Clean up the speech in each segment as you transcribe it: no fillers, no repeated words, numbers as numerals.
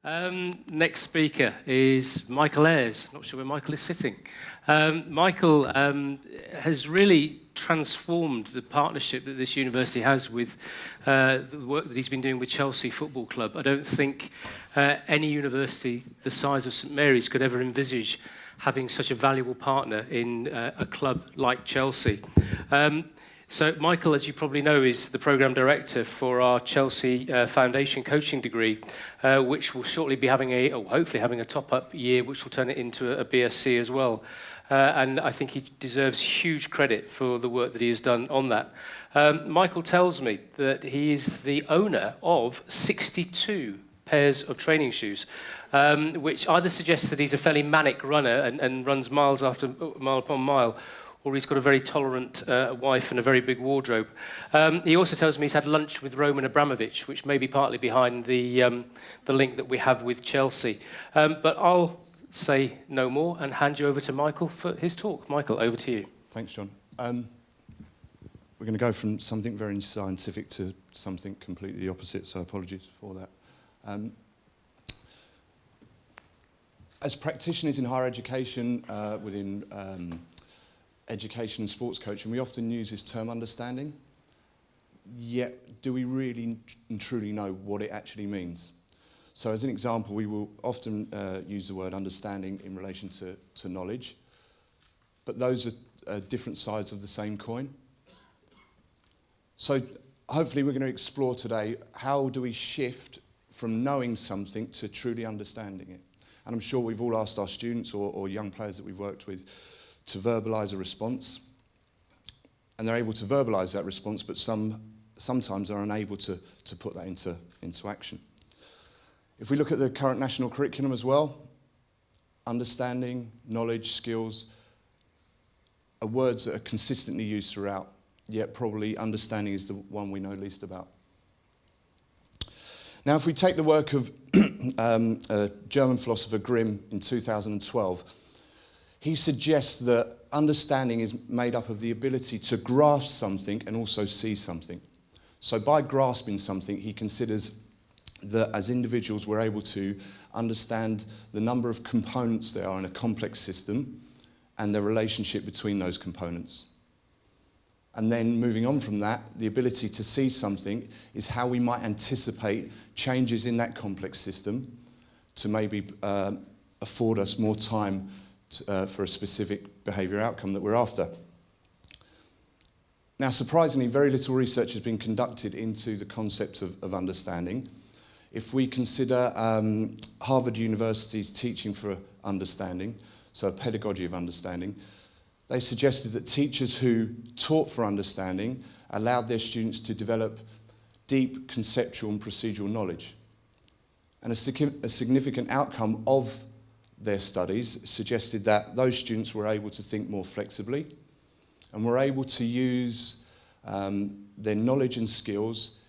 Next speaker is Michael Ayres. Not sure where Michael is sitting. Michael has really transformed the partnership that this university has with the work that he's been doing with Chelsea Football Club. I don't think any university the size of St Mary's could ever envisage having such a valuable partner in a club like Chelsea. So Michael, as you probably know, is the programme director for our Chelsea Foundation coaching degree, which will shortly be having hopefully having a top-up year, which will turn it into a BSc as well. And I think he deserves huge credit for the work that he has done on that. Michael tells me that he is the owner of 62 pairs of training shoes, which either suggests that he's a fairly manic runner and runs mile upon mile, or he's got a very tolerant wife and a very big wardrobe. He also tells me he's had lunch with Roman Abramovich, which may be partly behind the link that we have with Chelsea. But I'll say no more and hand you over to Michael for his talk. Michael, over to you. Thanks, John. We're going to go from something very scientific to something completely the opposite, so apologies for that. As practitioners in higher education, within education and sports coaching, we often use this term understanding, yet do we really and truly know what it actually means? So as an example, we will often use the word understanding in relation to knowledge, but those are different sides of the same coin. So hopefully we're going to explore today, how do we shift from knowing something to truly understanding it? And I'm sure we've all asked our students or young players that we've worked with to verbalise a response, and they're able to verbalise that response, but sometimes are unable to put that into action. If we look at the current national curriculum as well, understanding, knowledge, skills are words that are consistently used throughout, yet probably understanding is the one we know least about. Now, if we take the work of German philosopher Grimm in 2012, he suggests that understanding is made up of the ability to grasp something and also see something. So by grasping something, he considers that as individuals we're able to understand the number of components there are in a complex system and the relationship between those components. And then moving on from that, the ability to see something is how we might anticipate changes in that complex system to maybe afford us more time for a specific behaviour outcome that we're after. Now, surprisingly, very little research has been conducted into the concept of understanding. If we consider Harvard University's teaching for understanding, so a pedagogy of understanding, they suggested that teachers who taught for understanding allowed their students to develop deep conceptual and procedural knowledge. And a significant outcome of their studies suggested that those students were able to think more flexibly and were able to use their knowledge and skills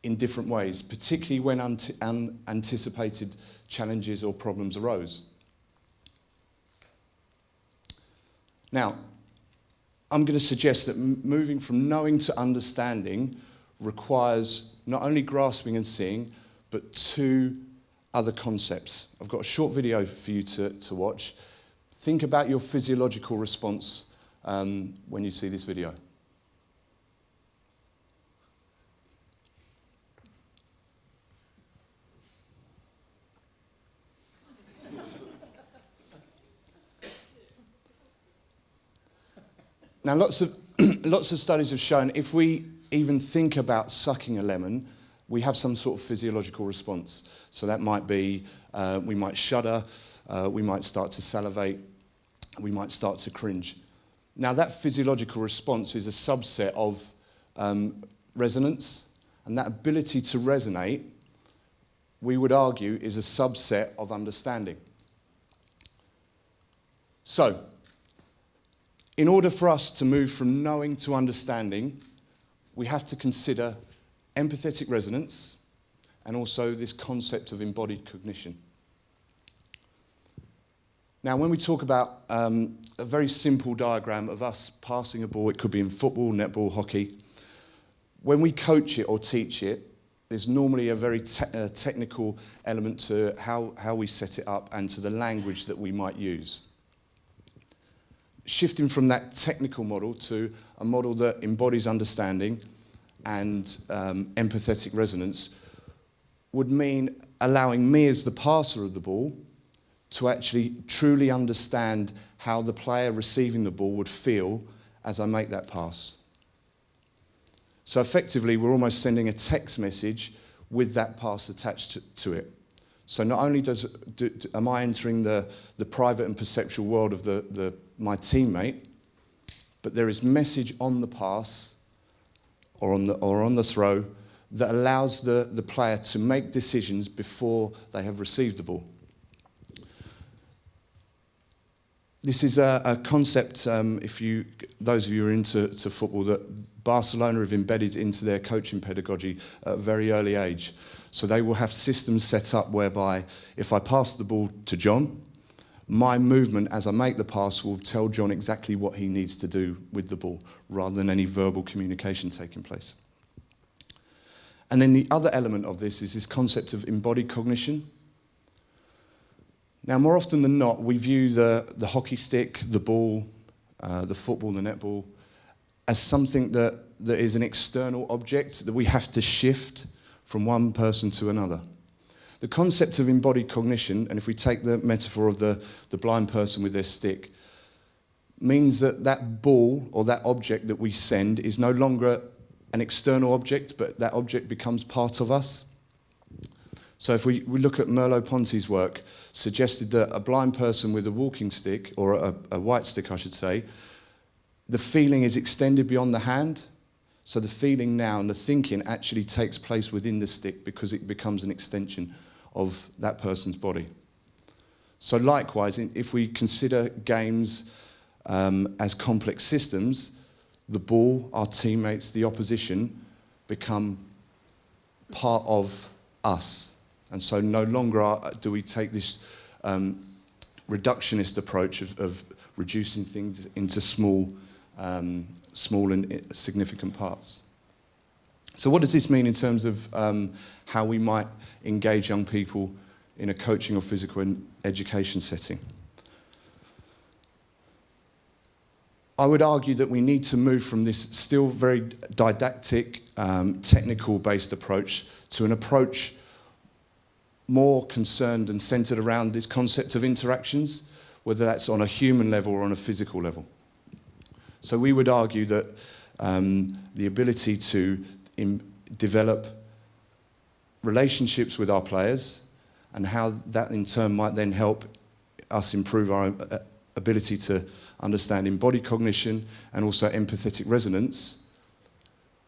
in different ways, particularly when unanticipated challenges or problems arose. Now, I'm going to suggest that moving from knowing to understanding requires not only grasping and seeing, but two other concepts. I've got a short video for you to watch. Think about your physiological response when you see this video. Now, lots of studies have shown if we even think about sucking a lemon, we have some sort of physiological response. So that might be, we might shudder, we might start to salivate, we might start to cringe. Now, that physiological response is a subset of resonance, and that ability to resonate, we would argue, is a subset of understanding. So, in order for us to move from knowing to understanding, we have to consider empathetic resonance and also this concept of embodied cognition. Now, when we talk about a very simple diagram of us passing a ball, it could be in football, netball, hockey, when we coach it or teach it, there's normally a very technical element to how we set it up and to the language that we might use. Shifting from that technical model to a model that embodies understanding and empathetic resonance would mean allowing me as the passer of the ball to actually truly understand how the player receiving the ball would feel as I make that pass. So effectively, we're almost sending a text message with that pass attached to it. So not only am I entering the private and perceptual world of my teammate, but there is message on the pass or on the throw that allows the player to make decisions before they have received the ball. This is a concept, those of you who are into football, that Barcelona have embedded into their coaching pedagogy at a very early age. So they will have systems set up whereby if I pass the ball to John, my movement as I make the pass will tell John exactly what he needs to do with the ball, rather than any verbal communication taking place. And then the other element of this is this concept of embodied cognition. Now, more often than not, we view the hockey stick, the ball, the football, the netball, as something that is an external object that we have to shift from one person to another. The concept of embodied cognition, and if we take the metaphor of the blind person with their stick, means that that ball or that object that we send is no longer an external object, but that object becomes part of us. So if we look at Merleau-Ponty's work, suggested that a blind person with a walking stick, or a white stick I should say, the feeling is extended beyond the hand. So the feeling now and the thinking actually takes place within the stick because it becomes an extension of that person's body. So likewise, if we consider games as complex systems, the ball, our teammates, the opposition become part of us. And so no longer do we take this reductionist approach of reducing things into small and significant parts. So what does this mean in terms of how we might engage young people in a coaching or physical education setting? I would argue that we need to move from this still very didactic, technical-based approach to an approach more concerned and centred around this concept of interactions, whether that's on a human level or on a physical level. So we would argue that the ability to develop relationships with our players and how that in turn might then help us improve our ability to understand embodied cognition and also empathetic resonance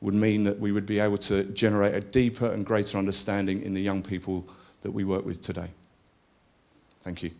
would mean that we would be able to generate a deeper and greater understanding in the young people that we work with today. Thank you.